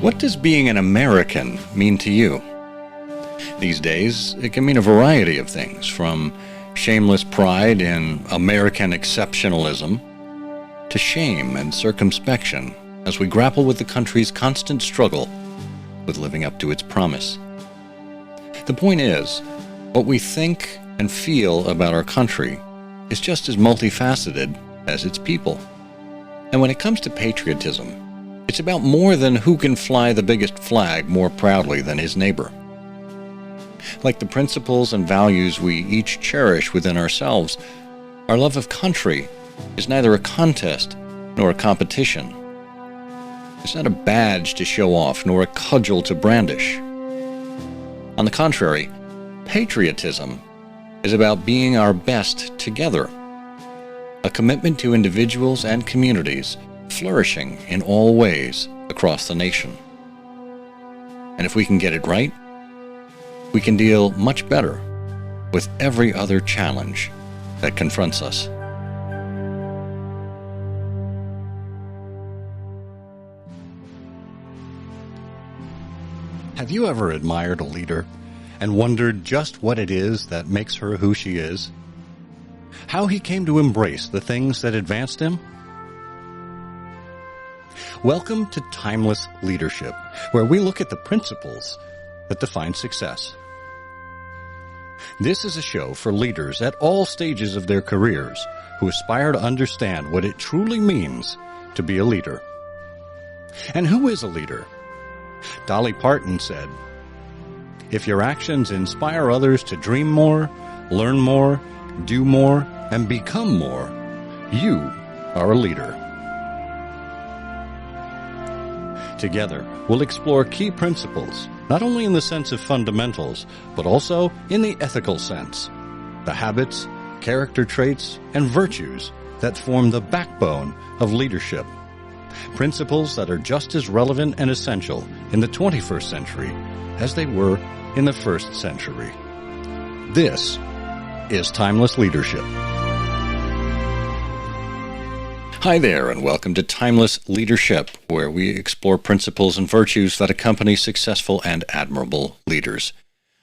What does being an American mean to you? These days, it can mean a variety of things, from shameless pride in American exceptionalism to shame and circumspection as we grapple with the country's constant struggle with living up to its promise. The point is, what we think and feel about our country is just as multifaceted as its people. And when it comes to patriotism, it's about more than who can fly the biggest flag more proudly than his neighbor. Like the principles and values we each cherish within ourselves, our love of country is neither a contest nor a competition. It's not a badge to show off nor a cudgel to brandish. On the contrary, patriotism is about being our best together, a commitment to individuals and communities flourishing in all ways across the nation. And if we can get it right, we can deal much better with every other challenge that confronts us. Have you ever admired a leader and wondered just what it is that makes her who she is? How he came to embrace the things that advanced him? Welcome to Timeless Leadership, where we look at the principles that define success. This is a show for leaders at all stages of their careers who aspire to understand what it truly means to be a leader. And who is a leader? Dolly Parton said, "If your actions inspire others to dream more, learn more, do more, and become more, you are a leader." Together, we'll explore key principles, not only in the sense of fundamentals, but also in the ethical sense, the habits, character traits, and virtues that form the backbone of leadership. Principles that are just as relevant and essential in the 21st century as they were in the first century. This is Timeless Leadership. Hi there, and welcome to Timeless Leadership, where we explore principles and virtues that accompany successful and admirable leaders.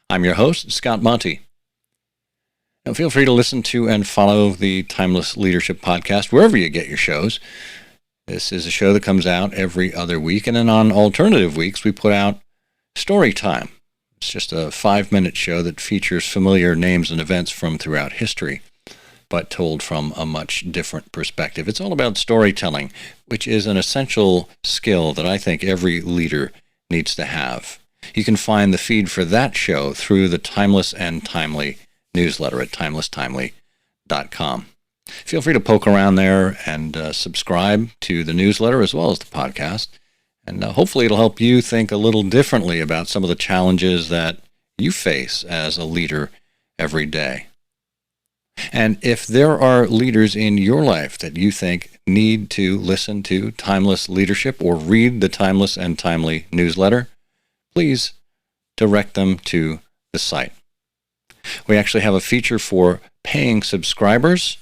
I'm your host, Scott Monty. Now, feel free to listen to and follow the Timeless Leadership podcast wherever you get your shows. This is a show that comes out every other week, and then on alternative weeks, we put out Story Time. It's just a 5-minute show that features familiar names and events from throughout history, but told from a much different perspective. It's all about storytelling, which is an essential skill that I think every leader needs to have. You can find the feed for that show through the Timeless and Timely newsletter at timelesstimely.com. Feel free to poke around there and subscribe to the newsletter as well as the podcast, and hopefully it'll help you think a little differently about some of the challenges that you face as a leader every day. And if there are leaders in your life that you think need to listen to Timeless Leadership or read the Timeless and Timely newsletter, please direct them to the site. We actually have a feature for paying subscribers.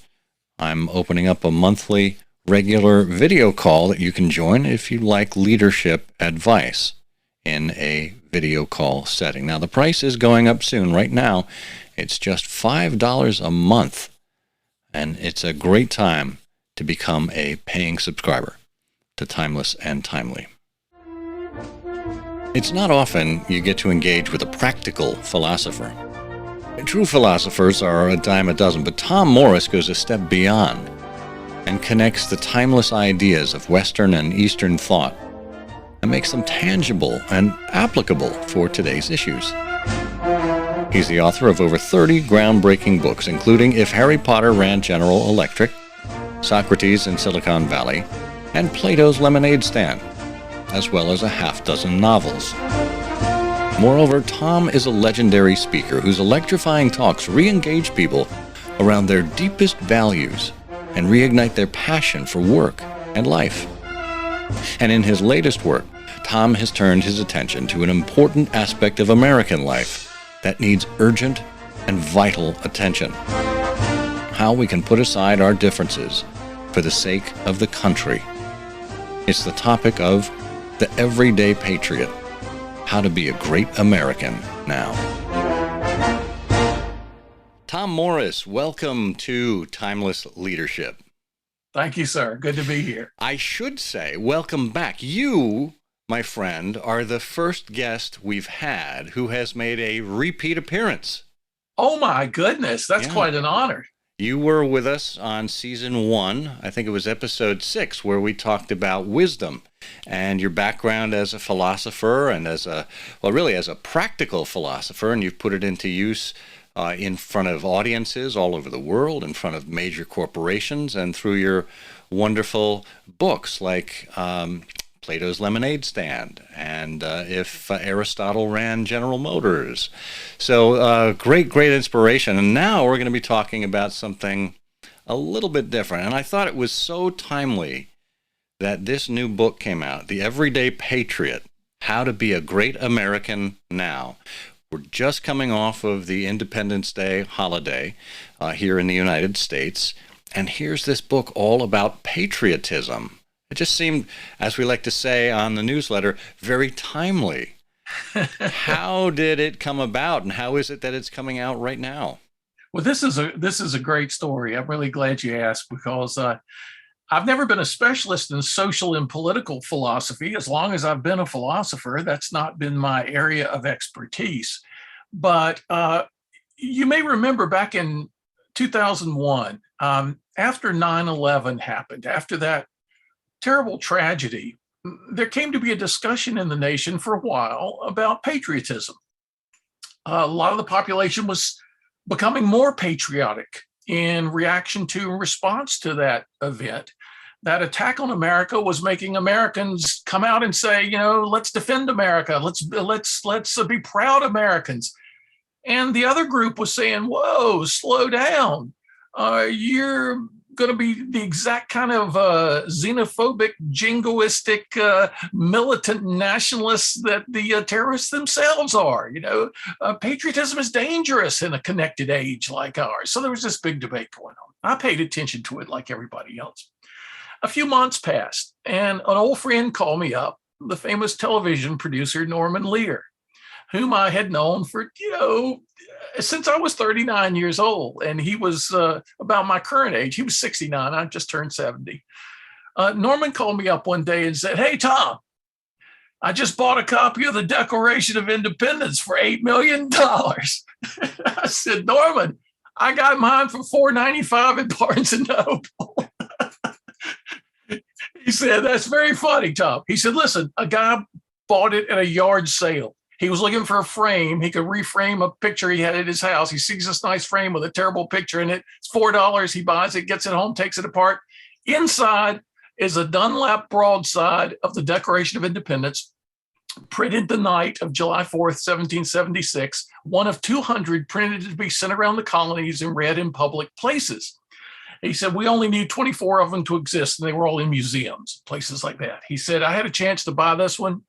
I'm opening up a monthly regular video call that you can join if you like leadership advice in a video call setting. Now, the price is going up soon. Right now, it's just $5 a month, and it's a great time to become a paying subscriber to Timeless and Timely. It's not often you get to engage with a practical philosopher. True philosophers are a dime a dozen, but Tom Morris goes a step beyond and connects the timeless ideas of Western and Eastern thought and makes them tangible and applicable for today's issues. He's the author of over 30 groundbreaking books, including If Harry Potter Ran General Electric, Socrates in Silicon Valley, and Plato's Lemonade Stand, as well as a half-dozen novels. Moreover, Tom is a legendary speaker whose electrifying talks re-engage people around their deepest values and reignite their passion for work and life. And in his latest work, Tom has turned his attention to an important aspect of American life that needs urgent and vital attention: how we can put aside our differences for the sake of the country. It's the topic of The Everyday Patriot, How to Be a Great American Now. Tom Morris, welcome to Timeless Leadership. Thank you, sir. Good to be here. I should say, welcome back. You, my friend, are the first guest we've had who has made a repeat appearance. Oh, my goodness. That's quite an honor. You were with us on season 1, I think it was episode 6, where we talked about wisdom and your background as a philosopher and as a practical philosopher, and you've put it into use in front of audiences all over the world, in front of major corporations, and through your wonderful books like Plato's Lemonade Stand and If Aristotle Ran General Motors. So great inspiration. And now we're going to be talking about something a little bit different. And I thought it was so timely that this new book came out, The Everyday Patriot, How to Be a Great American Now. We're just coming off of the Independence Day holiday here in the United States. And here's this book all about patriotism. It just seemed, as we like to say on the newsletter, very timely. How did it come about, and how is it that it's coming out right now? Well, this is a great story. I'm really glad you asked, because I've never been a specialist in social and political philosophy. As long as I've been a philosopher, that's not been my area of expertise. But you may remember back in 2001, after 9/11 happened, after that terrible tragedy, there came to be a discussion in the nation for a while about patriotism. A lot of the population was becoming more patriotic in reaction to and response to that event. That attack on America was making Americans come out and say, let's defend America. Let's be proud Americans. And the other group was saying, whoa, slow down. You're going to be the exact kind of xenophobic, jingoistic, militant nationalists that the terrorists themselves are. Patriotism is dangerous in a connected age like ours. So there was this big debate going on. I paid attention to it like everybody else. A few months passed, and an old friend called me up, the famous television producer Norman Lear, whom I had known for, since I was 39 years old, and he was about my current age. He was 69. I just turned 70. Norman called me up one day and said, "Hey, Tom, I just bought a copy of the Declaration of Independence for $8 million." I said, "Norman, I got mine for $4.95 at Barnes and Noble." He said, "That's very funny, Tom." He said, "Listen, a guy bought it at a yard sale. He was looking for a frame. He could reframe a picture he had at his house. He sees this nice frame with a terrible picture in it. It's $4. He buys it, gets it home, takes it apart. Inside is a Dunlap broadside of the Declaration of Independence, printed the night of July 4th, 1776, one of 200 printed to be sent around the colonies and read in public places." He said, "We only need 24 of them to exist, and they were all in museums, places like that." He said, "I had a chance to buy this one,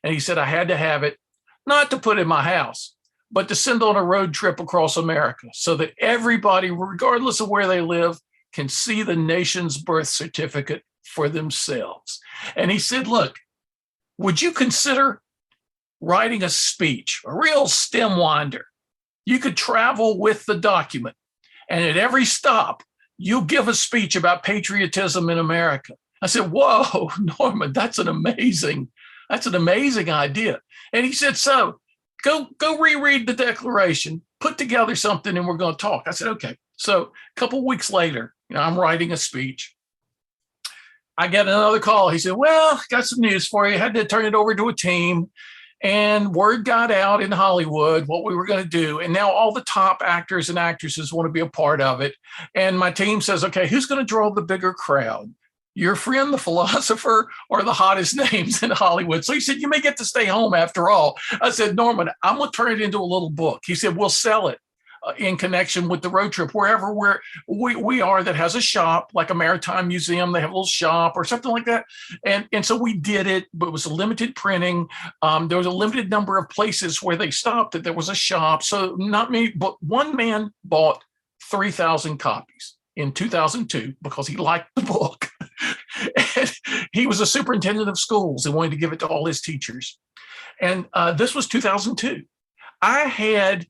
and he said I had to have it, not to put in my house, but to send on a road trip across America so that everybody, regardless of where they live, can see the nation's birth certificate for themselves." And he said, "Look, would you consider writing a speech, a real stem winder? You could travel with the document, and at every stop, you'll give a speech about patriotism in America." I said, "Whoa, Norman, that's an amazing idea." And he said, "So go reread the Declaration, put together something, and we're going to talk." I said, "Okay." So a couple of weeks later, I'm writing a speech. I get another call. He said, "Well, got some news for you. Had to turn it over to a team. And word got out in Hollywood what we were going to do. And now all the top actors and actresses want to be a part of it. And my team says, okay, who's going to draw the bigger crowd? Your friend, the philosopher, or the hottest names in Hollywood?" So he said, "You may get to stay home after all." I said, "Norman, I'm going to turn it into a little book." He said, "We'll sell it in connection with the road trip, wherever we are that has a shop, like a maritime museum, they have a little shop or something like that." And so we did it, but it was a limited printing. There was a limited number of places where they stopped that there was a shop. So not me, but one man bought 3,000 copies in 2002 because he liked the book. And He was a superintendent of schools and wanted to give it to all his teachers. And this was 2002. I had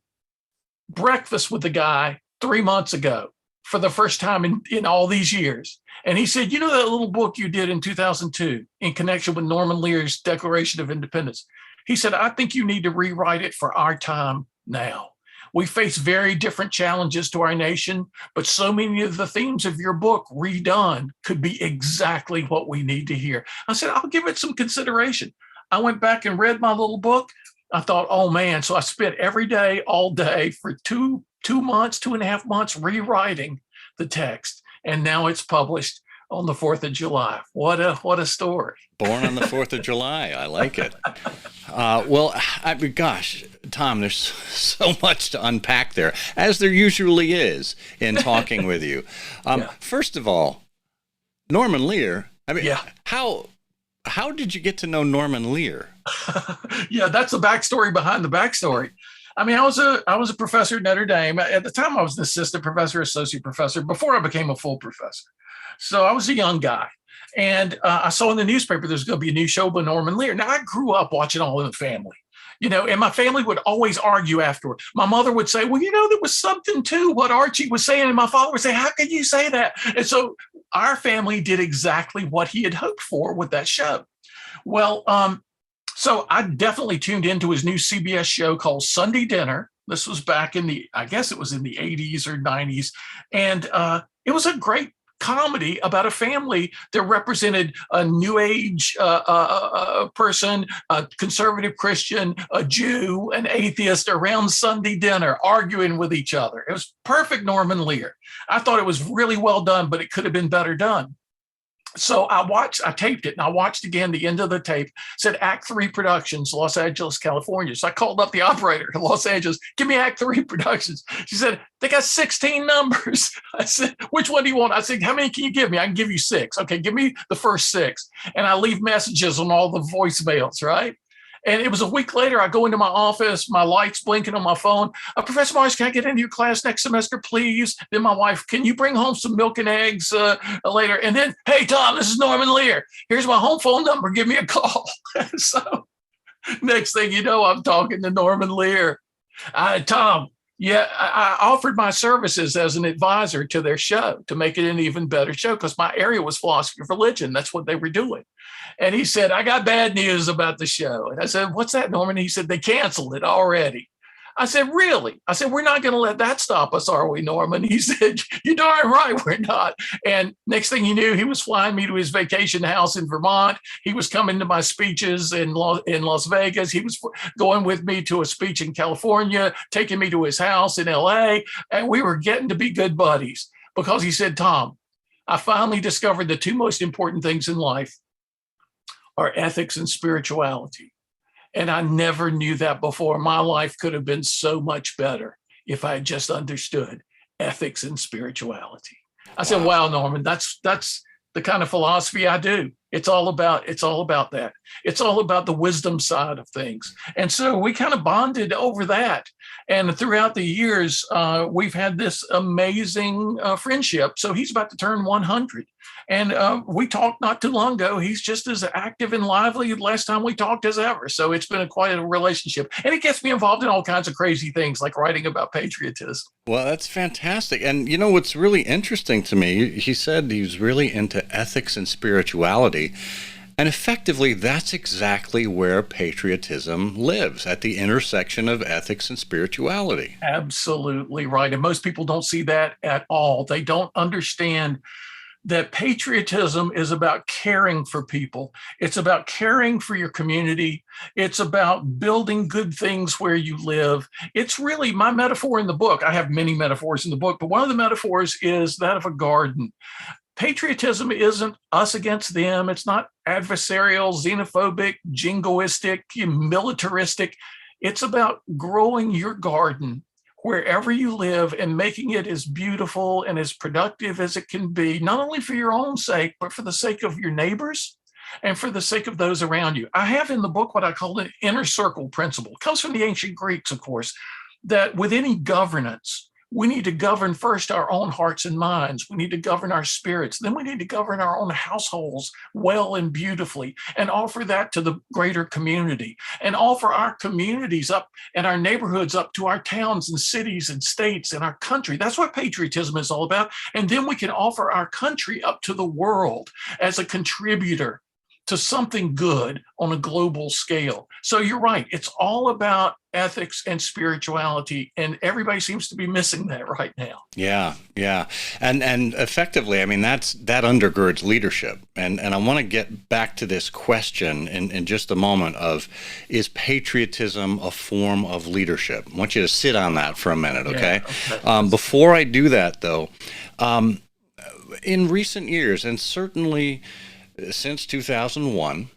breakfast with the guy 3 months ago for the first time in all these years. And he said, you know, that little book you did in 2002 in connection with Norman Lear's Declaration of Independence? He said, I think you need to rewrite it for our time now. We face very different challenges to our nation, but so many of the themes of your book redone could be exactly what we need to hear. I said, I'll give it some consideration. I went back and read my little book. I thought, oh man. So I spent every day, all day for two months, 2.5 months rewriting the text. And now it's published on the 4th of July. What a story. Born on the 4th of July. I like it. Well, gosh, Tom, there's so much to unpack there, as there usually is in talking with you. First of all, Norman Lear, how did you get to know Norman Lear? Yeah, that's the backstory behind the backstory. I mean, I was a professor at Notre Dame. At the time, I was an assistant professor, associate professor, before I became a full professor. So I was a young guy. And I saw in the newspaper there's going to be a new show by Norman Lear. Now, I grew up watching All in the Family, you know, and my family would always argue afterward. My mother would say, well, you know, there was something to what Archie was saying. And my father would say, how can you say that? And so our family did exactly what he had hoped for with that show. Well, so I definitely tuned into his new CBS show called Sunday Dinner. This was back I guess it was in the 80s or 90s. And it was a great comedy about a family that represented a new age person, a conservative Christian, a Jew, an atheist around Sunday dinner, arguing with each other. It was perfect Norman Lear. I thought it was really well done, but it could have been better done. So I taped it, and I watched again the end of the tape. Said Act 3 Productions, Los Angeles, California. So I called up the operator in Los Angeles. Give me Act 3 Productions. She said, they got 16 numbers. I said, which one do you want? I said, how many can you give me? I can give you 6. Okay, give me the first 6. And I leave messages on all the voicemails, right? And it was a week later, I go into my office, my light's blinking on my phone. Professor Morris, can I get into your class next semester, please? Then my wife, can you bring home some milk and eggs later? And then, hey, Tom, this is Norman Lear. Here's my home phone number. Give me a call. So next thing you know, I'm talking to Norman Lear. Tom, I offered my services as an advisor to their show to make it an even better show because my area was philosophy of religion. That's what they were doing. And he said, I got bad news about the show. And I said, what's that, Norman? He said, they canceled it already. I said, really? I said, we're not going to let that stop us, are we, Norman? He said, you're darn right we're not. And next thing you knew, he was flying me to his vacation house in Vermont. He was coming to my speeches in Las Vegas. He was going with me to a speech in California, taking me to his house in LA. And we were getting to be good buddies because he said, Tom, I finally discovered the 2 most important things in life are ethics and spirituality. And I never knew that before. My life could have been so much better if I had just understood ethics and spirituality. I said, wow, Norman, that's the kind of philosophy I do. It's all about that. It's all about the wisdom side of things. And so we kind of bonded over that. And throughout the years, we've had this amazing friendship. So he's about to turn 100. And we talked not too long ago. He's just as active and lively last time we talked as ever. So it's been quite a relationship. And it gets me involved in all kinds of crazy things like writing about patriotism. Well, that's fantastic. And you know what's really interesting to me, he said he was really into ethics and spirituality. And effectively, that's exactly where patriotism lives, at the intersection of ethics and spirituality. Absolutely right. And most people don't see that at all. They don't understand that patriotism is about caring for people. It's about caring for your community. It's about building good things where you live. It's really my metaphor in the book. I have many metaphors in the book, but one of the metaphors is that of a garden. Patriotism isn't us against them. It's not adversarial, xenophobic, jingoistic, militaristic. It's about growing your garden wherever you live and making it as beautiful and as productive as it can be, not only for your own sake, but for the sake of your neighbors and for the sake of those around you. I have in the book what I call an inner circle principle. It comes from the ancient Greeks, of course, that with any governance, we need to govern first our own hearts and minds. We need to govern our spirits. Then we need to govern our own households well and beautifully and offer that to the greater community and offer our communities up and our neighborhoods up to our towns and cities and states and our country. That's what patriotism is all about. And then we can offer our country up to the world as a contributor to something good on a global scale. So you're right. It's all about ethics and spirituality, and everybody seems to be missing that right now. Yeah, yeah. And effectively, I mean, that undergirds leadership. And I want to get back to this question in just a moment of, is patriotism a form of leadership? I want you to sit on that for a minute, okay? Yeah, okay. Before I do that, though, in recent years, and certainly since 2001,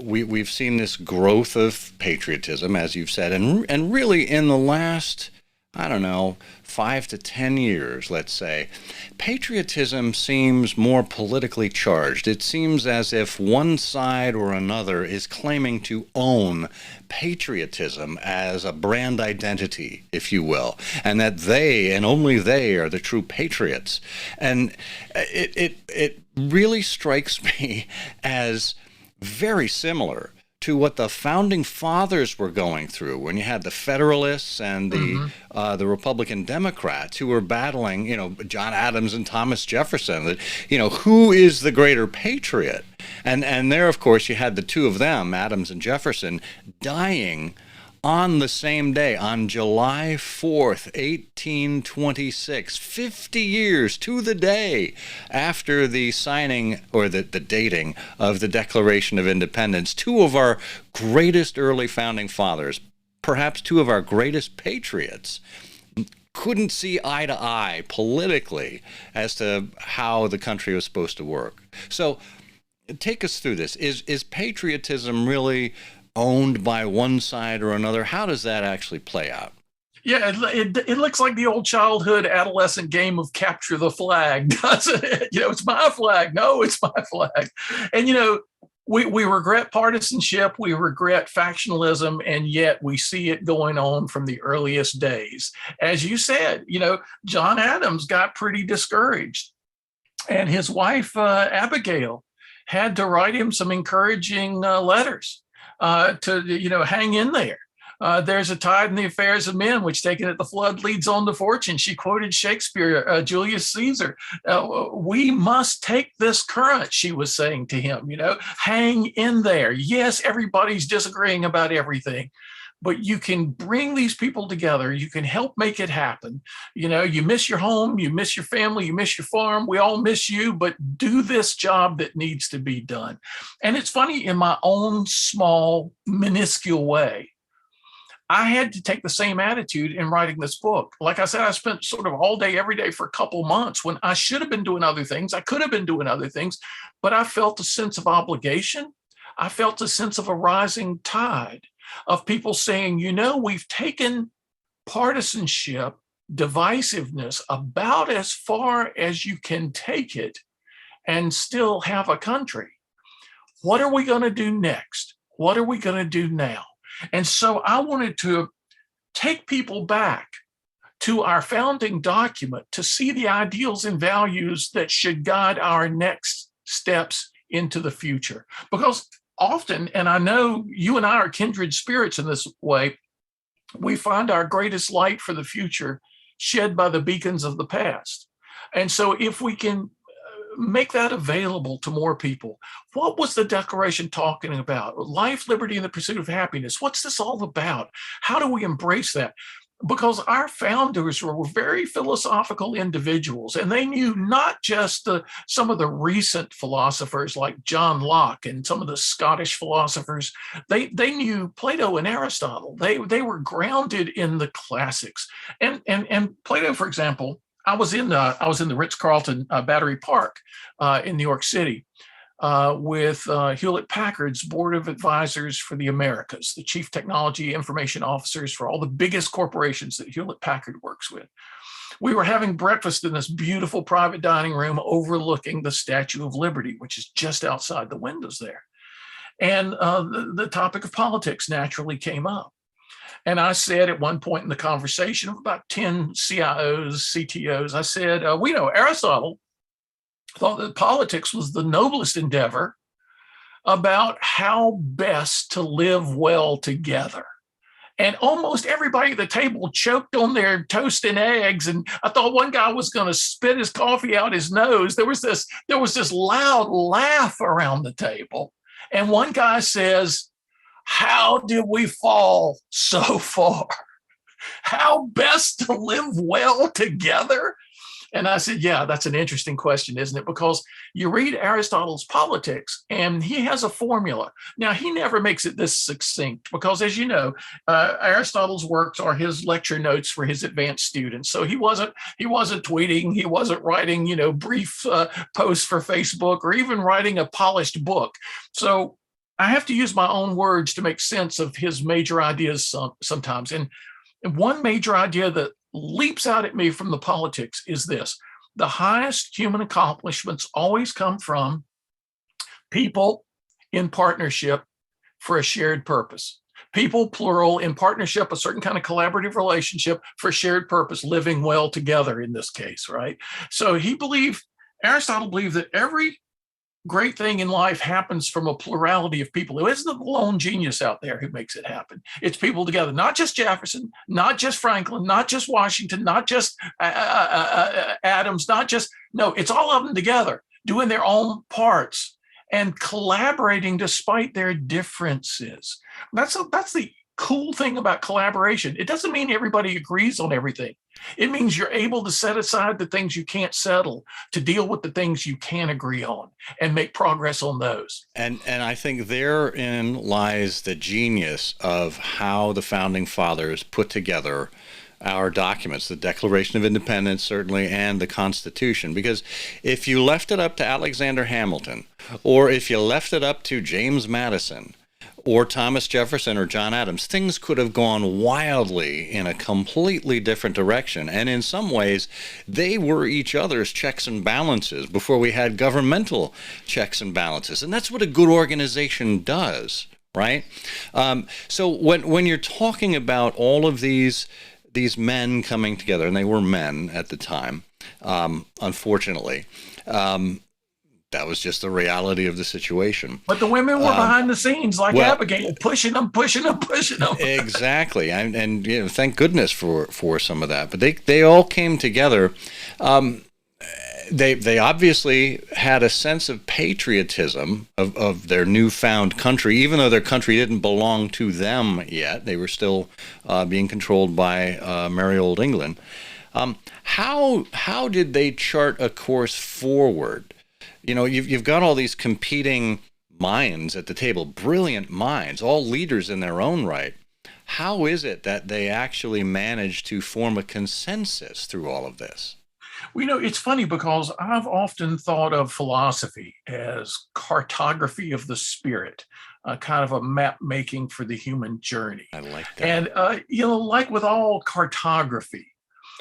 we've seen this growth of patriotism, as you've said, and really in the last, I don't know, 5 to 10 years, let's say, patriotism seems more politically charged. It seems as if one side or another is claiming to own patriotism as a brand identity, if you will, and that they and only they are the true patriots. And it really strikes me as very similar to what the founding fathers were going through when you had the Federalists and the Republican Democrats who were battling, John Adams and Thomas Jefferson, that, who is the greater patriot? And there, of course, you had the two of them, Adams and Jefferson, dying on the same day, on July 4th, 1826, 50 years to the day after the signing or the dating of the Declaration of Independence. Two of our greatest early founding fathers, perhaps two of our greatest patriots, couldn't see eye to eye politically as to how the country was supposed to work. So take us through this. Is patriotism really owned by one side or another? How does that actually play out? Yeah, it looks like the old childhood adolescent game of capture the flag, doesn't it? It's my flag. No, it's my flag. And, we regret partisanship, we regret factionalism, and yet we see it going on from the earliest days. As you said, John Adams got pretty discouraged, and his wife, Abigail, had to write him some encouraging letters. To hang in there. There's a tide in the affairs of men, which taken at the flood leads on to fortune. She quoted Shakespeare, Julius Caesar. We must take this current, she was saying to him, hang in there. Yes, everybody's disagreeing about everything, but you can bring these people together. You can help make it happen. You miss your home, you miss your family, you miss your farm. We all miss you, but do this job that needs to be done. And it's funny, in my own small, minuscule way, I had to take the same attitude in writing this book. Like I said, I spent sort of all day, every day for a couple months when I should have been doing other things. I could have been doing other things, but I felt a sense of obligation. I felt a sense of a rising tide of people saying, we've taken partisanship, divisiveness about as far as you can take it and still have a country. What are we going to do next? What are we going to do now? And so I wanted to take people back to our founding document to see the ideals and values that should guide our next steps into the future. Because often, and I know you and I are kindred spirits in this way, we find our greatest light for the future shed by the beacons of the past. And so if we can make that available to more people, what was the Declaration talking about? Life, liberty, and the pursuit of happiness. What's this all about? How do we embrace that? Because our founders were very philosophical individuals, and they knew not just some of the recent philosophers like John Locke and some of the Scottish philosophers. They knew Plato and Aristotle. They were grounded in the classics. And Plato, for example, I was in the Ritz-Carlton Battery Park in New York City with Hewlett-Packard's Board of Advisors for the Americas, the chief technology information officers for all the biggest corporations that Hewlett-Packard works with. We were having breakfast in this beautiful private dining room overlooking the Statue of Liberty, which is just outside the windows there. And the topic of politics naturally came up. And I said at one point in the conversation of about 10 CIOs, CTOs, I said, we know Aristotle thought that politics was the noblest endeavor about how best to live well together. And almost everybody at the table choked on their toast and eggs. And I thought one guy was going to spit his coffee out his nose. There was this loud laugh around the table. And one guy says, "How did we fall so far? How best to live well together?" And I said, yeah, that's an interesting question, isn't it? Because you read Aristotle's Politics and he has a formula. Now, he never makes it this succinct because, as you know, Aristotle's works are his lecture notes for his advanced students. So he wasn't tweeting, he wasn't writing, brief posts for Facebook or even writing a polished book. So I have to use my own words to make sense of his major ideas sometimes. And one major idea that leaps out at me from the Politics is this: the highest human accomplishments always come from people in partnership for a shared purpose. People, plural, in partnership, a certain kind of collaborative relationship for shared purpose, living well together in this case, right? So Aristotle believed that every great thing in life happens from a plurality of people. It isn't the lone genius out there who makes it happen. It's people together, not just Jefferson, not just Franklin, not just Washington, not just Adams, no, it's all of them together doing their own parts and collaborating despite their differences. That's the cool thing about collaboration. It doesn't mean everybody agrees on everything. It means you're able to set aside the things you can't settle to deal with the things you can agree on and make progress on those. And I think therein lies the genius of how the founding fathers put together our documents, the Declaration of Independence, certainly, and the Constitution. Because if you left it up to Alexander Hamilton, or if you left it up to James Madison, or Thomas Jefferson or John Adams, things could have gone wildly in a completely different direction. And in some ways, they were each other's checks and balances before we had governmental checks and balances. And that's what a good organization does, right? So when you're talking about all of these men coming together, and they were men at the time, unfortunately, that was just the reality of the situation. But the women were behind the scenes, like Abigail, pushing them. Exactly, and thank goodness for some of that. But they all came together. They obviously had a sense of patriotism of their newfound country, even though their country didn't belong to them yet. They were still being controlled by merry old England. How did they chart a course forward? You've got all these competing minds at the table, brilliant minds, all leaders in their own right. How is it that they actually managed to form a consensus through all of this? Well, it's funny because I've often thought of philosophy as cartography of the spirit, kind of a map making for the human journey. I like that. And, like with all cartography,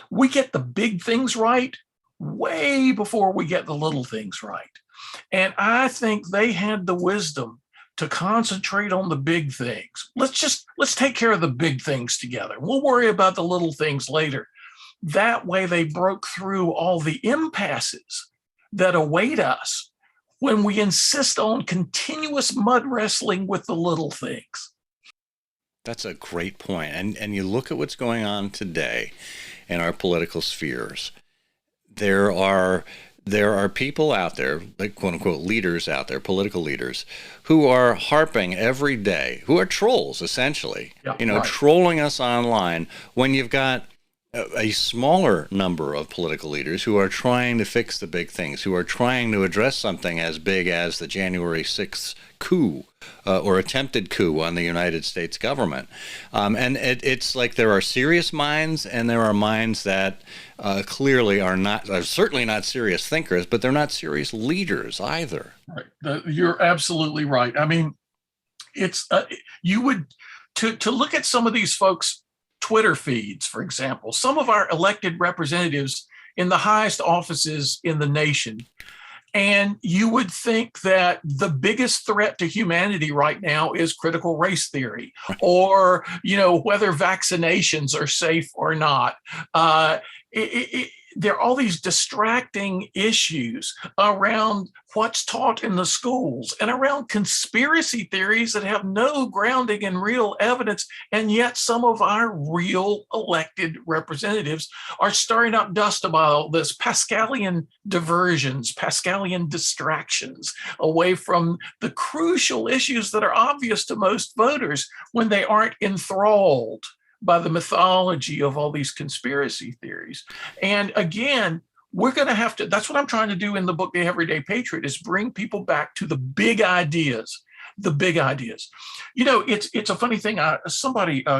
we get the big things right way before we get the little things right. And I think they had the wisdom to concentrate on the big things. Let's take care of the big things together. We'll worry about the little things later. That way they broke through all the impasses that await us when we insist on continuous mud wrestling with the little things. That's a great point. And you look at what's going on today in our political spheres. There are people out there, like quote unquote leaders out there, political leaders, who are harping every day, who are trolls essentially, right, trolling us online when you've got a smaller number of political leaders who are trying to fix the big things, who are trying to address something as big as the January 6th coup or attempted coup on the United States government. And it's like there are serious minds and there are minds that clearly are certainly not serious thinkers, but they're not serious leaders either. Right. You're absolutely right. I mean, it's to look at some of these folks' Twitter feeds, for example, some of our elected representatives in the highest offices in the nation And you would think that the biggest threat to humanity right now is critical race theory, or, whether vaccinations are safe or not. There are all these distracting issues around what's taught in the schools and around conspiracy theories that have no grounding in real evidence. And yet some of our real elected representatives are stirring up dust about all this. Pascalian diversions, Pascalian distractions away from the crucial issues that are obvious to most voters when they aren't enthralled by the mythology of all these conspiracy theories. And again, we're going to have to, that's what I'm trying to do in the book, The Everyday Patriot, is bring people back to the big ideas, the big ideas. It's a funny thing.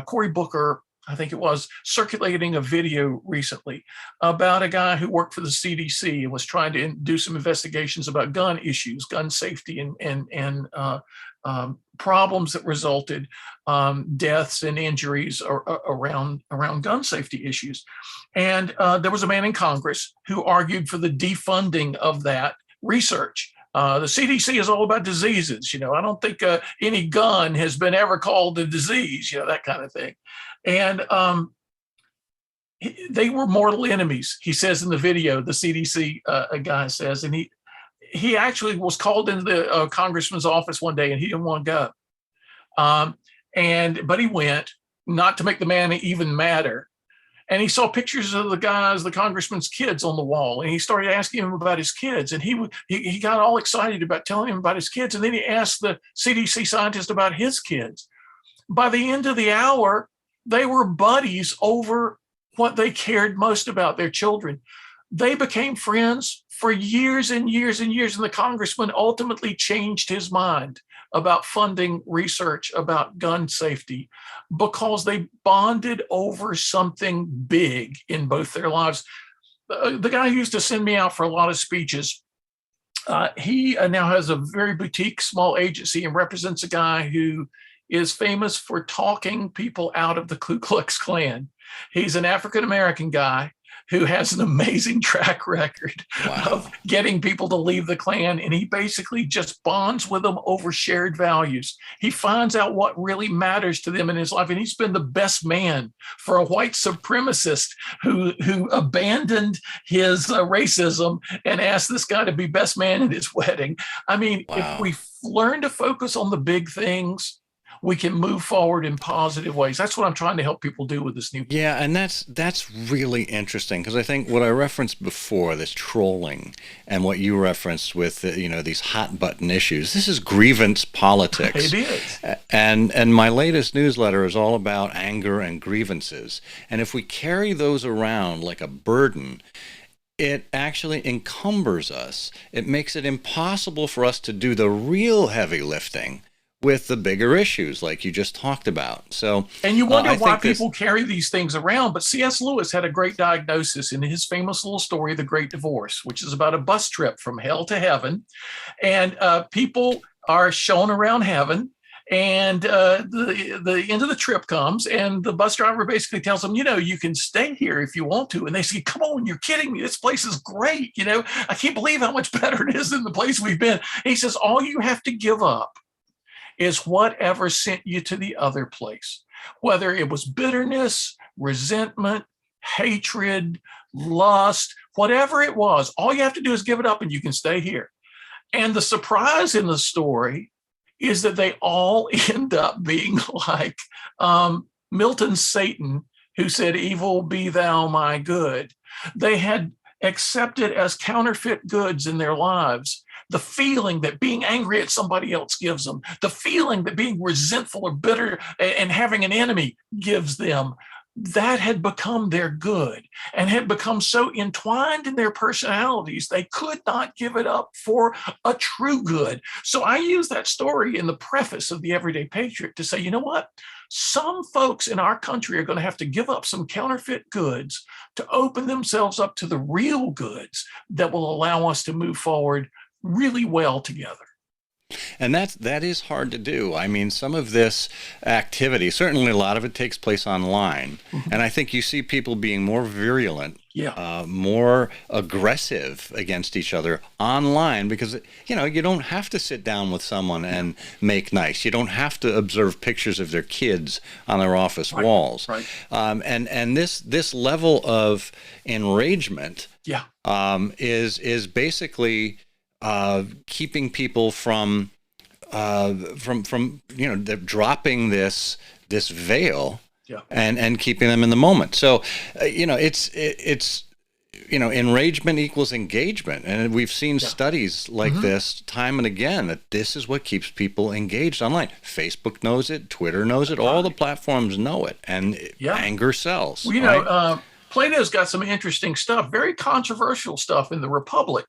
Cory Booker, I think it was, circulating a video recently about a guy who worked for the CDC and was trying to do some investigations about gun issues, gun safety, and problems that resulted, deaths and injuries around gun safety issues. And there was a man in Congress who argued for the defunding of that research. The CDC is all about diseases. I don't think any gun has been ever called a disease, that kind of thing. And they were mortal enemies, he says in the video, the CDC guy says. And he actually was called into the congressman's office one day and he didn't want to go. But he went, not to make the man even madder. And he saw pictures of the congressman's kids on the wall. And he started asking him about his kids. And he got all excited about telling him about his kids. And then he asked the CDC scientist about his kids. By the end of the hour, they were buddies over what they cared most about, their children. They became friends for years and years and years. And the congressman ultimately changed his mind about funding research about gun safety because they bonded over something big in both their lives. The guy who used to send me out for a lot of speeches, he now has a very boutique small agency and represents a guy who is famous for talking people out of the Ku Klux Klan. He's an African-American guy who has an amazing track record of getting people to leave the Klan. And he basically just bonds with them over shared values. He finds out what really matters to them in his life. And he's been the best man for a white supremacist who abandoned his racism and asked this guy to be best man at his wedding. I mean, if we learn to focus on the big things, we can move forward in positive ways. That's what I'm trying to help people do with this new book. Yeah, and that's really interesting because I think what I referenced before, this trolling, and what you referenced with these hot button issues, this is grievance politics. It is. And my latest newsletter is all about anger and grievances. And if we carry those around like a burden, it actually encumbers us. It makes it impossible for us to do the real heavy lifting with the bigger issues like you just talked about. So, and you wonder why people carry these things around. But C.S. Lewis had a great diagnosis in his famous little story, The Great Divorce, which is about a bus trip from hell to heaven. And people are shown around heaven. And the end of the trip comes, and the bus driver basically tells them, you can stay here if you want to. And they say, come on, you're kidding me. This place is great. I can't believe how much better it is than the place we've been. And he says, all you have to give up is whatever sent you to the other place, whether it was bitterness, resentment, hatred, lust, whatever it was. All you have to do is give it up and you can stay here. And the surprise in the story is that they all end up being like Milton's Satan, who said, evil be thou my good. They had accepted as counterfeit goods in their lives the feeling that being angry at somebody else gives them, the feeling that being resentful or bitter and having an enemy gives them. That had become their good and had become so entwined in their personalities, they could not give it up for a true good. So I use that story in the preface of The Everyday Patriot to say, you know what? Some folks in our country are going to have to give up some counterfeit goods to open themselves up to the real goods that will allow us to move forward really well together. And that is hard to do. I mean, some of this activity, certainly a lot of it takes place online. Mhm. And I think you see people being more virulent, Yeah. more aggressive against each other online because, you don't have to sit down with someone and make nice. You don't have to observe pictures of their kids on their office walls. Right. And this level of enragement Yeah. is basically keeping people from dropping this veil Yeah. and keeping them in the moment. So it's enragement equals engagement, and we've seen studies like this time and again that this is what keeps people engaged online. Facebook knows it, Twitter knows it, all the platforms know it, and anger sells. Well, Plato's got some interesting stuff, very controversial stuff in the Republic.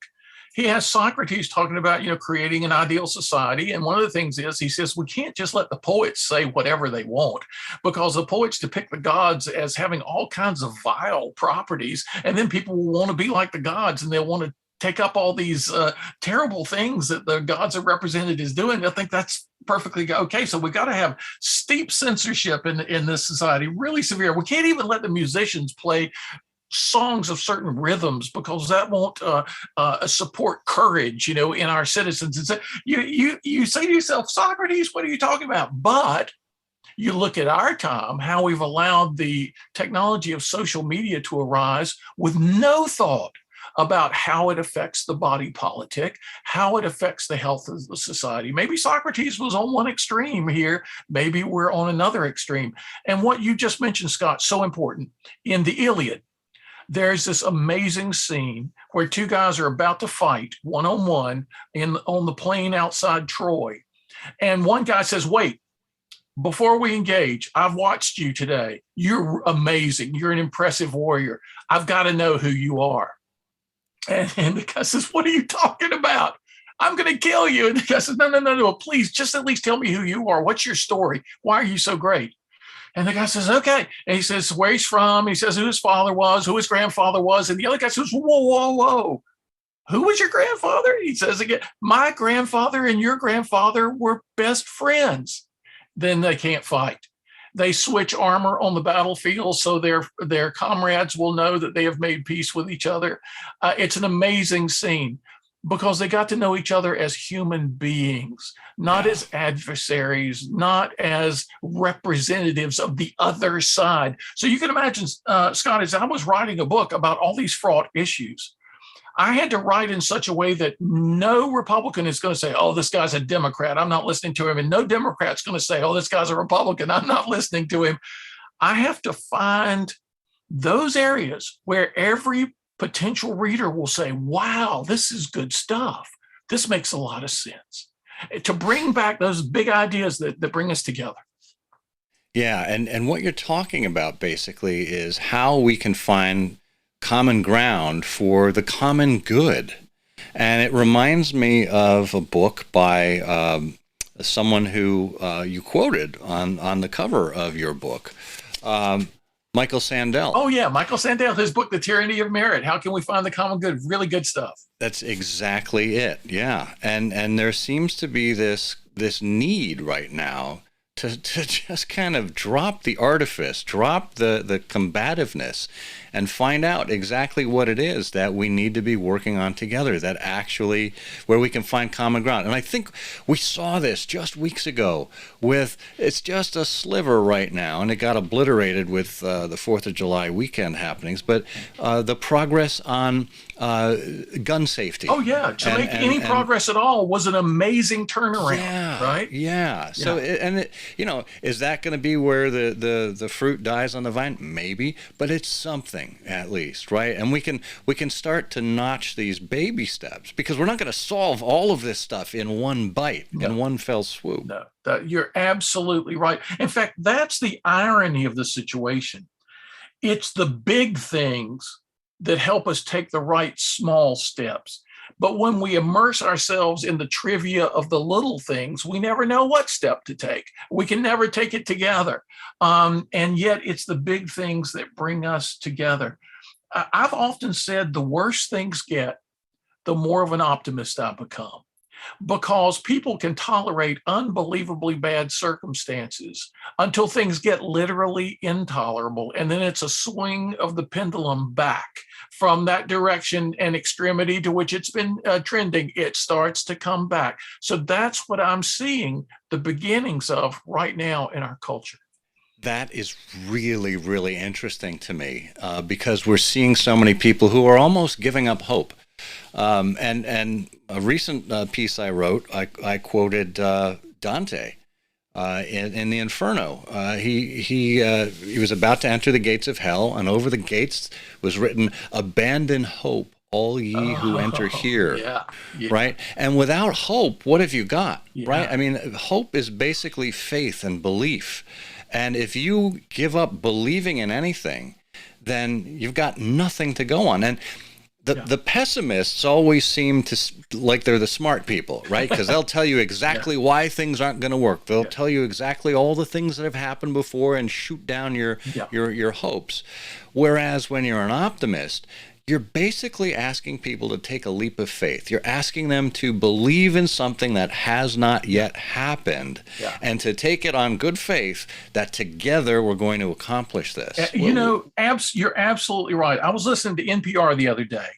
He has Socrates talking about, creating an ideal society. And one of the things is he says, we can't just let the poets say whatever they want, because the poets depict the gods as having all kinds of vile properties. And then people will want to be like the gods, and they'll want to take up all these terrible things that the gods are represented as doing. They'll think that's perfectly okay. So we got to have steep censorship in this society, really severe. We can't even let the musicians play songs of certain rhythms, because that won't support courage, in our citizens. And so you say to yourself, Socrates, what are you talking about? But you look at our time, how we've allowed the technology of social media to arise with no thought about how it affects the body politic, how it affects the health of the society. Maybe Socrates was on one extreme here. Maybe we're on another extreme. And what you just mentioned, Scott, so important. In the Iliad, there's this amazing scene where two guys are about to fight one-on-one on the plain outside Troy. And one guy says, wait, before we engage, I've watched you today. You're amazing. You're an impressive warrior. I've got to know who you are. And the guy says, what are you talking about? I'm going to kill you. And the guy says, no, please, just at least tell me who you are. What's your story? Why are you so great? And the guy says, okay. And he says where he's from. He says who his father was, who his grandfather was. And the other guy says, whoa. Who was your grandfather? He says again, my grandfather and your grandfather were best friends. Then they can't fight. They switch armor on the battlefield so their comrades will know that they have made peace with each other. It's an amazing scene, because they got to know each other as human beings, not as adversaries, not as representatives of the other side. So you can imagine, Scott, as I was writing a book about all these fraught issues, I had to write in such a way that no Republican is going to say, oh, this guy's a Democrat, I'm not listening to him. And no Democrat's going to say, oh, this guy's a Republican, I'm not listening to him. I have to find those areas where every potential reader will say, wow, this is good stuff. This makes a lot of sense. To bring back those big ideas that bring us together. Yeah, and what you're talking about basically is how we can find common ground for the common good. And it reminds me of a book by someone who you quoted on the cover of your book, Michael Sandel. Oh, yeah. Michael Sandel, his book, The Tyranny of Merit. How can we find the common good? Really good stuff. That's exactly it. Yeah. And there seems to be this need right now to just kind of drop the artifice, drop the combativeness, and find out exactly what it is that we need to be working on together, that actually where we can find common ground. And I think we saw this just weeks ago with, it's just a sliver right now, and it got obliterated with the 4th of July weekend happenings, but the progress on gun safety. Oh, yeah. To make any progress at all was an amazing turnaround, right? Yeah. So, is that going to be where the fruit dies on the vine? Maybe, but it's something at least, right? And we can start to notch these baby steps, because we're not going to solve all of this stuff in one bite, in one fell swoop. No, you're absolutely right. In fact, that's the irony of the situation. It's the big things that help us take the right small steps. But when we immerse ourselves in the trivia of the little things, we never know what step to take. We can never take it together. And yet it's the big things that bring us together. I've often said the worse things get, the more of an optimist I become. because people can tolerate unbelievably bad circumstances until things get literally intolerable. And then it's a swing of the pendulum back from that direction and extremity to which it's been trending. It starts to come back. So that's what I'm seeing the beginnings of right now in our culture. That is really, really interesting to me because we're seeing so many people who are almost giving up hope. And a recent piece I wrote, I quoted Dante in the Inferno. He was about to enter the gates of hell, and over the gates was written, "Abandon hope, all ye who enter here." Yeah, yeah, right? And without hope, what have you got? yeah. Right? I mean, hope is basically faith and belief. And if you give up believing in anything, then you've got nothing to go on. And the pessimists always seem to like they're the smart people, right? Because they'll tell you exactly why things aren't going to work. They'll tell you exactly all the things that have happened before and shoot down your hopes. Whereas when you're an optimist, you're basically asking people to take a leap of faith. You're asking them to believe in something that has not yet happened and to take it on good faith that together we're going to accomplish this. You're absolutely right. I was listening to NPR the other day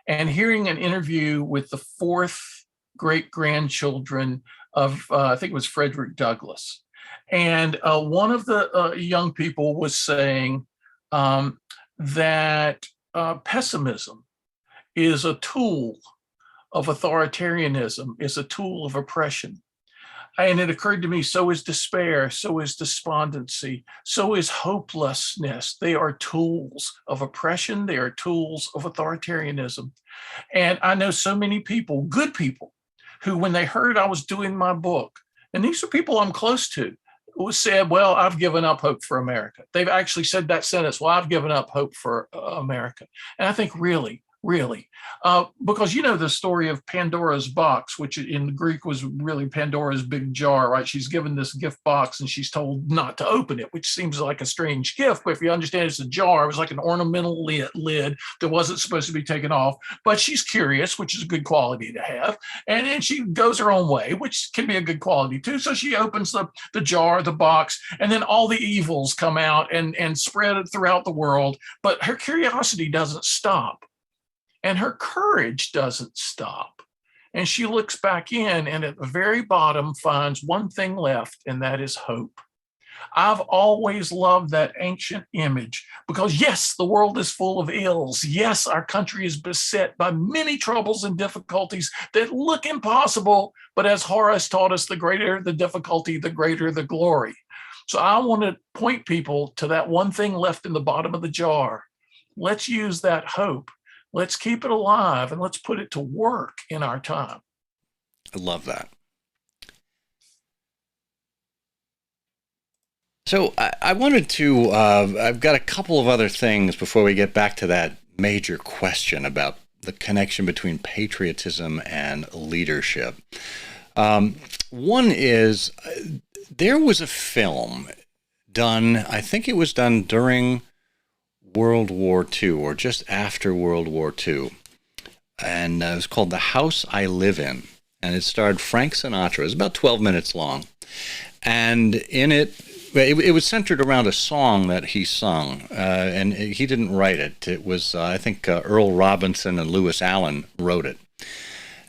and hearing an interview with the fourth great-grandchildren of, I think it was Frederick Douglass. And one of the young people was saying that pessimism is a tool of authoritarianism, is a tool of oppression. And it occurred to me, so is despair, so is despondency, so is hopelessness. They are tools of oppression. They are tools of authoritarianism. And I know so many people, good people, who when they heard I was doing my book, and these are people I'm close to, said, well, I've given up hope for America. They've actually said that sentence, well, I've given up hope for America. And I think really, because you know the story of Pandora's box, which in the Greek was really Pandora's big jar, right? She's given this gift box and she's told not to open it, which seems like a strange gift. But if you understand it's a jar, it was like an ornamental lid that wasn't supposed to be taken off. But she's curious, which is a good quality to have. And then she goes her own way, which can be a good quality too. So she opens the jar, the box, and then all the evils come out and spread it throughout the world. But her curiosity doesn't stop. And her courage doesn't stop. And she looks back in and at the very bottom finds one thing left, and that is hope. I've always loved that ancient image because, yes, the world is full of ills. Yes, our country is beset by many troubles and difficulties that look impossible. But as Horace taught us, the greater the difficulty, the greater the glory. So I want to point people to that one thing left in the bottom of the jar. Let's use that hope. Let's keep it alive and let's put it to work in our time. I love that. So I wanted to, I've got a couple of other things before we get back to that major question about the connection between patriotism and leadership. One is there was a film done, I think it was done during World War II or just after World War II. And it was called The House I Live In. And it starred Frank Sinatra. It was about 12 minutes long. And in it was centered around a song that he sung. And he didn't write it. It was, I think, Earl Robinson and Lewis Allen wrote it.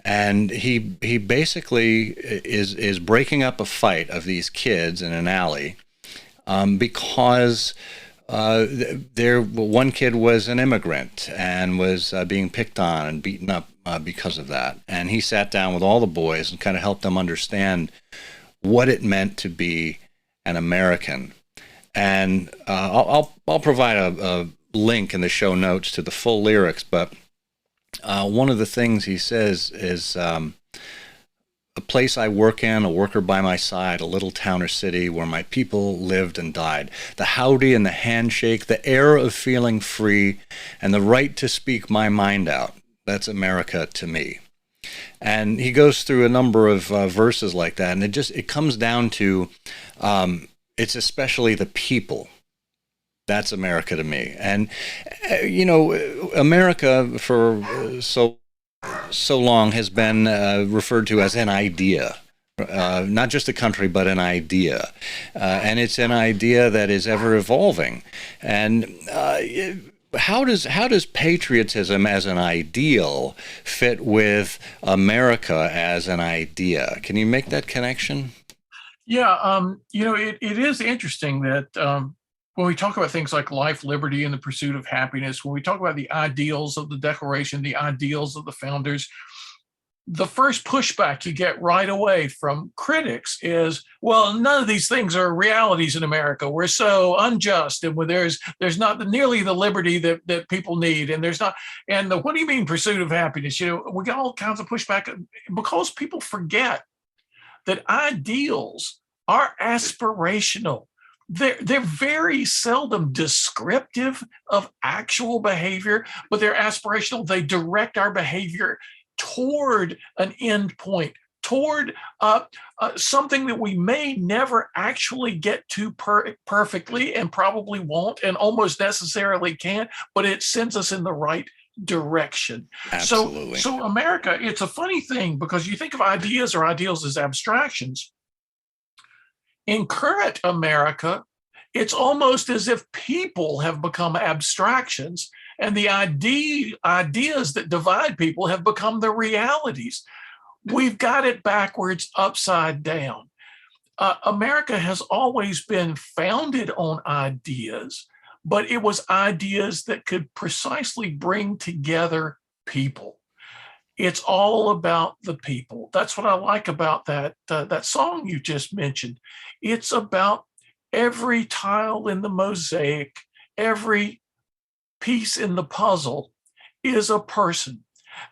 And he basically is breaking up a fight of these kids in an alley because one kid was an immigrant and was being picked on and beaten up because of that. And he sat down with all the boys and kind of helped them understand what it meant to be an American. And I'll provide a link in the show notes to the full lyrics. But one of the things he says is, a place I work in, a worker by my side, a little town or city where my people lived and died. The howdy and the handshake, the air of feeling free, and the right to speak my mind out. That's America to me. And he goes through a number of verses like that, and it comes down to, it's especially the people. That's America to me. And, America for so so long has been referred to as an idea. Not just a country, but an idea. And it's an idea that is ever evolving. And how does patriotism as an ideal fit with America as an idea? Can you make that connection? Yeah, it is interesting that when we talk about things like life, liberty, and the pursuit of happiness, when we talk about the ideals of the Declaration, the ideals of the founders, the first pushback you get right away from critics is, well, none of these things are realities in America. We're so unjust, and there's not nearly the liberty that people need, and there's not. And what do you mean pursuit of happiness? We got all kinds of pushback because people forget that ideals are aspirational. They're very seldom descriptive of actual behavior, but they're aspirational. They direct our behavior toward an end point, toward something that we may never actually get to perfectly, and probably won't, and almost necessarily can't, but it sends us in the right direction. Absolutely. So America, it's a funny thing because you think of ideas or ideals as abstractions. In current America, it's almost as if people have become abstractions, and the ideas that divide people have become the realities. We've got it backwards, upside down. America has always been founded on ideas, but it was ideas that could precisely bring together people. It's all about the people. That's what I like about that song you just mentioned. It's about every tile in the mosaic, every piece in the puzzle is a person.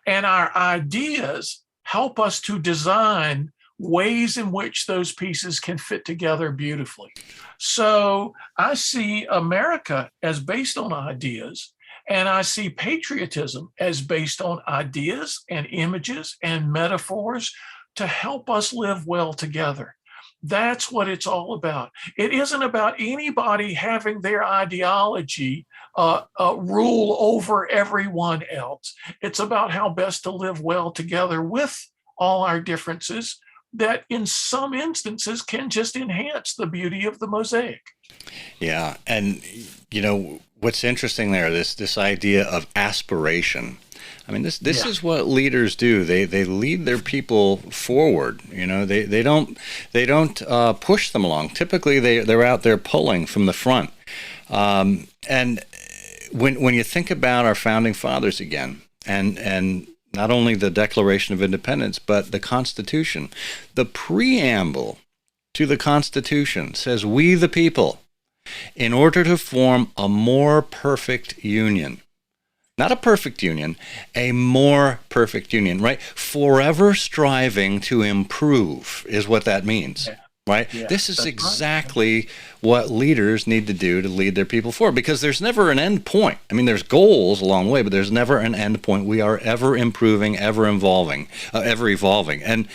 And our ideas help us to design ways in which those pieces can fit together beautifully. So I see America as based on ideas, and I see patriotism as based on ideas and images and metaphors to help us live well together. That's what it's all about. It isn't about anybody having their ideology rule over everyone else. It's about how best to live well together with all our differences that in some instances can just enhance the beauty of the mosaic. Yeah, and what's interesting there, this idea of aspiration. I mean, this Yeah. is what leaders do. They lead their people forward. They don't push them along. Typically, they're out there pulling from the front. And when you think about our founding fathers again, and not only the Declaration of Independence, but the Constitution, the preamble to the Constitution says, "We the people, in order to form a more perfect union." Not a perfect union, a more perfect union, right? Forever striving to improve is what that means, Yeah. right? Yeah, This is that's right. exactly what leaders need to do to lead their people forward, because there's never an end point. I mean, there's goals along the way, but there's never an end point. We are ever improving, ever evolving, ever evolving. And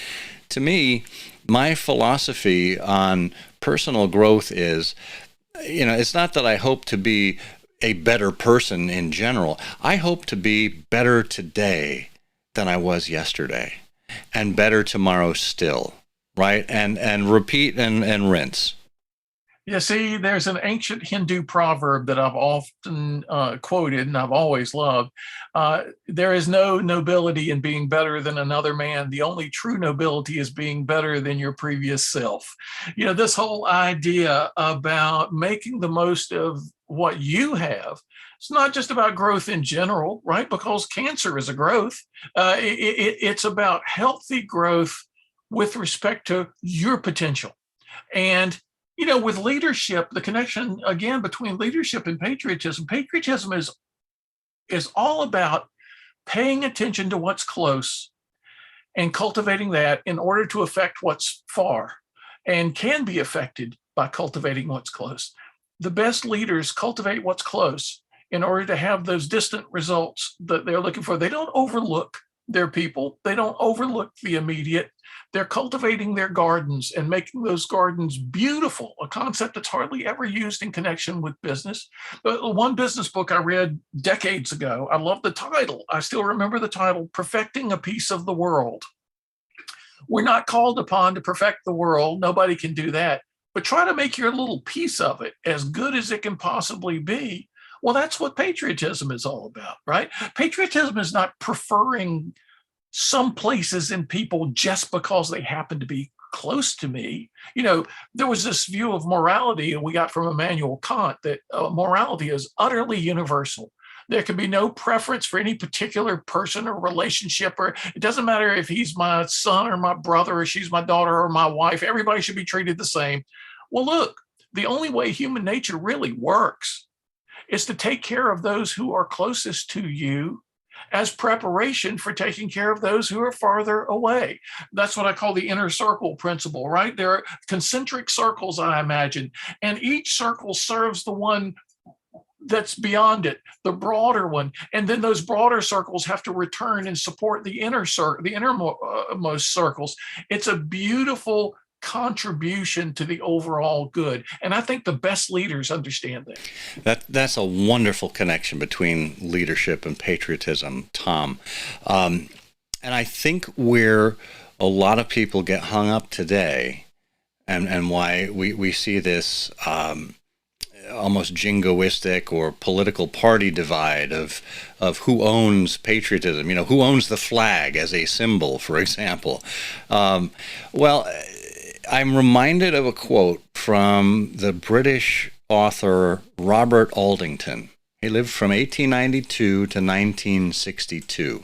to me, my philosophy on personal growth is, it's not that I hope to be a better person in general. I hope to be better today than I was yesterday, and better tomorrow still, right? And repeat and rinse. Yeah, see, there's an ancient Hindu proverb that I've often quoted and I've always loved. There is no nobility in being better than another man. The only true nobility is being better than your previous self. This whole idea about making the most of what you have. It's not just about growth in general, right? Because cancer is a growth. It's about healthy growth with respect to your potential. And with leadership, the connection again between leadership and patriotism is all about paying attention to what's close and cultivating that in order to affect what's far, and can be affected by cultivating what's close. The best leaders cultivate what's close in order to have those distant results that they're looking for. They don't overlook their people. They don't overlook the immediate. They're cultivating their gardens and making those gardens beautiful, a concept that's hardly ever used in connection with business. But one business book I read decades ago, I love the title. I still remember the title, Perfecting a Piece of the World. We're not called upon to perfect the world. Nobody can do that. But try to make your little piece of it as good as it can possibly be. Well, that's what patriotism is all about, right? Patriotism is not preferring some places in people just because they happen to be close to me. There was this view of morality we got from Immanuel Kant that morality is utterly universal. There can be no preference for any particular person or relationship, or it doesn't matter if he's my son or my brother or she's my daughter or my wife. Everybody should be treated the same. Well, look, the only way human nature really works is to take care of those who are closest to you as preparation for taking care of those who are farther away. That's what I call the inner circle principle, right? There are concentric circles, I imagine, and each circle serves the one that's beyond it, the broader one. And then those broader circles have to return and support the innermost circles. It's a beautiful contribution to the overall good. And I think the best leaders understand that. That's a wonderful connection between leadership and patriotism, Tom. And I think where a lot of people get hung up today, and why we see this almost jingoistic or political party divide of who owns patriotism, who owns the flag as a symbol, for example. Well, I'm reminded of a quote from the British author Robert Aldington. He lived from 1892 to 1962.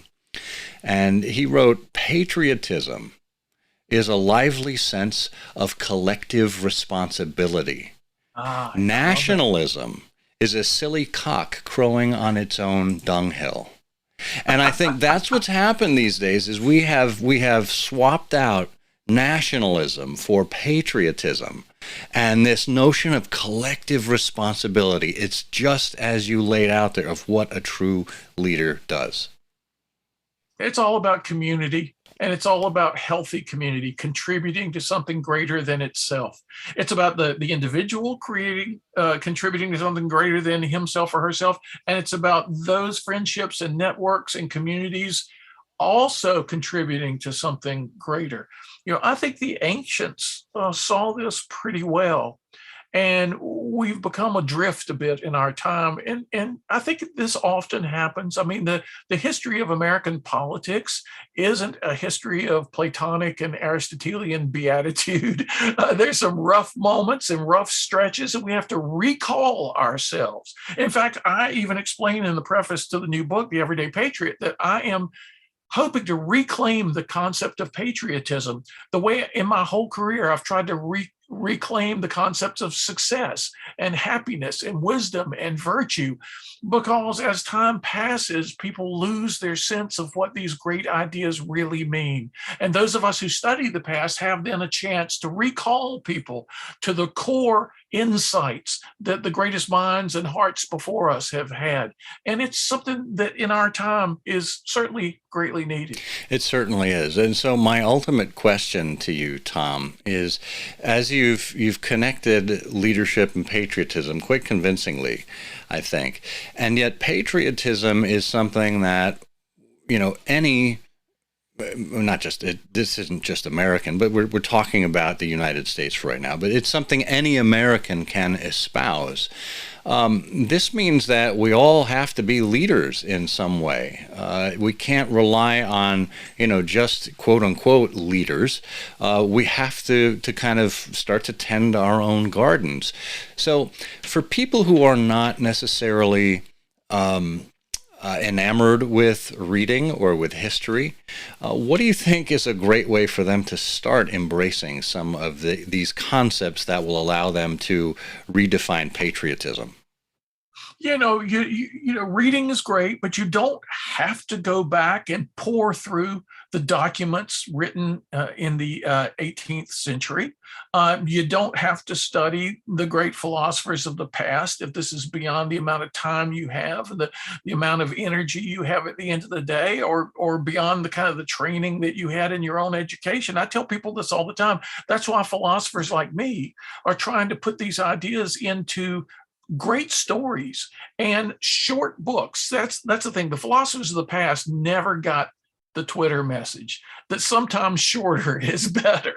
And he wrote, "Patriotism is a lively sense of collective responsibility. Nationalism is a silly cock crowing on its own dunghill." And I think that's what's happened these days is we have swapped out nationalism for patriotism. And this notion of collective responsibility, it's just as you laid out there of what a true leader does. It's all about community, and it's all about healthy community contributing to something greater than itself. It's about the individual contributing to something greater than himself or herself, and it's about those friendships and networks and communities also contributing to something greater. I think the ancients saw this pretty well, and we've become adrift a bit in our time. And I think this often happens. I mean, the history of American politics isn't a history of Platonic and Aristotelian beatitude. There's some rough moments and rough stretches, and we have to recall ourselves. In fact, I even explain in the preface to the new book, The Everyday Patriot, that I am hoping to reclaim the concept of patriotism. The way in my whole career I've tried to reclaim the concepts of success and happiness and wisdom and virtue, because as time passes, people lose their sense of what these great ideas really mean. And those of us who study the past have then a chance to recall people to the core insights that the greatest minds and hearts before us have had. And it's something that in our time is certainly greatly needed. It certainly is. And so my ultimate question to you, Tom, is as you've connected leadership and patriotism quite convincingly, I think, and yet patriotism is something that, this isn't just American, but we're talking about the United States right now, but it's something any American can espouse. This means that we all have to be leaders in some way. We can't rely on, just quote unquote leaders. We have to kind of start to tend our own gardens. So for people who are not necessarily enamored with reading or with history, what do you think is a great way for them to start embracing some of these concepts that will allow them to redefine patriotism? Reading is great, but you don't have to go back and pore through the documents written in the 18th century. You don't have to study the great philosophers of the past if this is beyond the amount of time you have, the amount of energy you have at the end of the day, or beyond the kind of the training that you had in your own education. I tell people this all the time. That's why philosophers like me are trying to put these ideas into great stories and short books. That's the thing. The philosophers of the past never got the Twitter message that sometimes shorter is better.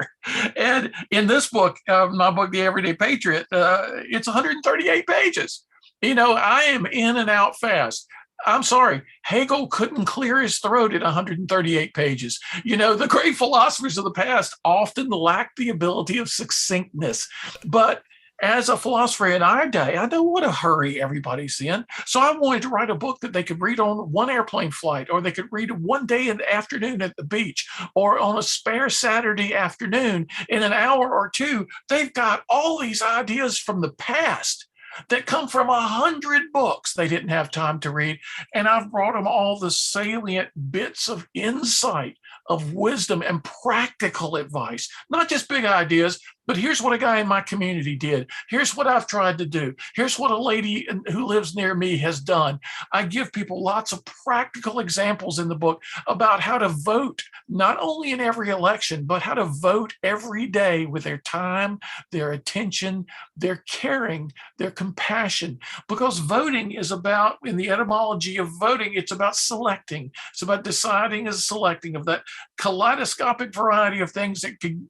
And in this book, my book, The Everyday Patriot, it's 138 pages. I am in and out fast. I'm sorry, Hegel couldn't clear his throat at 138 pages. The great philosophers of the past often lacked the ability of succinctness. But as a philosopher in our day, I know what a hurry everybody's in. So I wanted to write a book that they could read on one airplane flight, or they could read one day in the afternoon at the beach, or on a spare Saturday afternoon in an hour or two. They've got all these ideas from the past that come from 100 books they didn't have time to read. And I've brought them all the salient bits of insight, of wisdom, and practical advice, not just big ideas, but here's what a guy in my community did. Here's what I've tried to do. Here's what a lady who lives near me has done. I give people lots of practical examples in the book about how to vote, not only in every election, but how to vote every day with their time, their attention, their caring, their compassion. Because voting is about, in the etymology of voting, it's about selecting. It's about deciding and selecting of that kaleidoscopic variety of things that could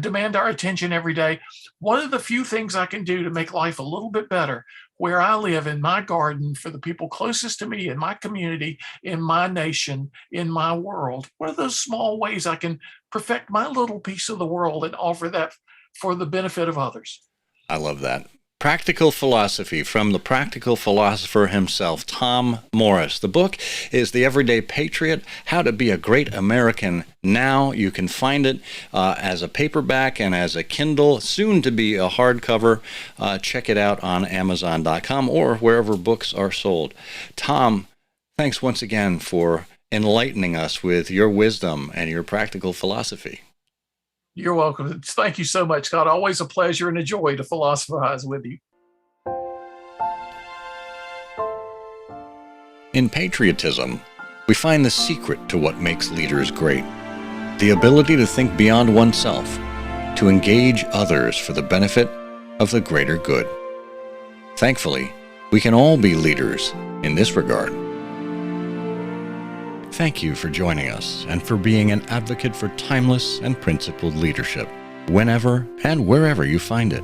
demand our attention every day. One of the few things I can do to make life a little bit better where I live, in my garden, for the people closest to me, in my community, in my nation, in my world, what are those small ways I can perfect my little piece of the world and offer that for the benefit of others? I love that. Practical Philosophy from the practical philosopher himself, Tom Morris. The book is The Everyday Patriot, How to Be a Great American Now. You can find it as a paperback and as a Kindle, soon to be a hardcover. Check it out on Amazon.com or wherever books are sold. Tom, thanks once again for enlightening us with your wisdom and your practical philosophy. You're welcome. Thank you so much, Scott. Always a pleasure and a joy to philosophize with you. In patriotism, we find the secret to what makes leaders great. The ability to think beyond oneself, to engage others for the benefit of the greater good. Thankfully, we can all be leaders in this regard. Thank you for joining us and for being an advocate for timeless and principled leadership, whenever and wherever you find it.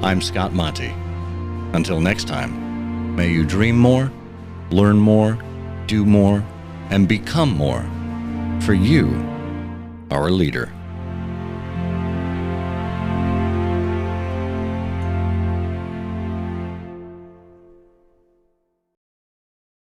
I'm Scott Monty. Until next time, may you dream more, learn more, do more, and become more, for you are a leader.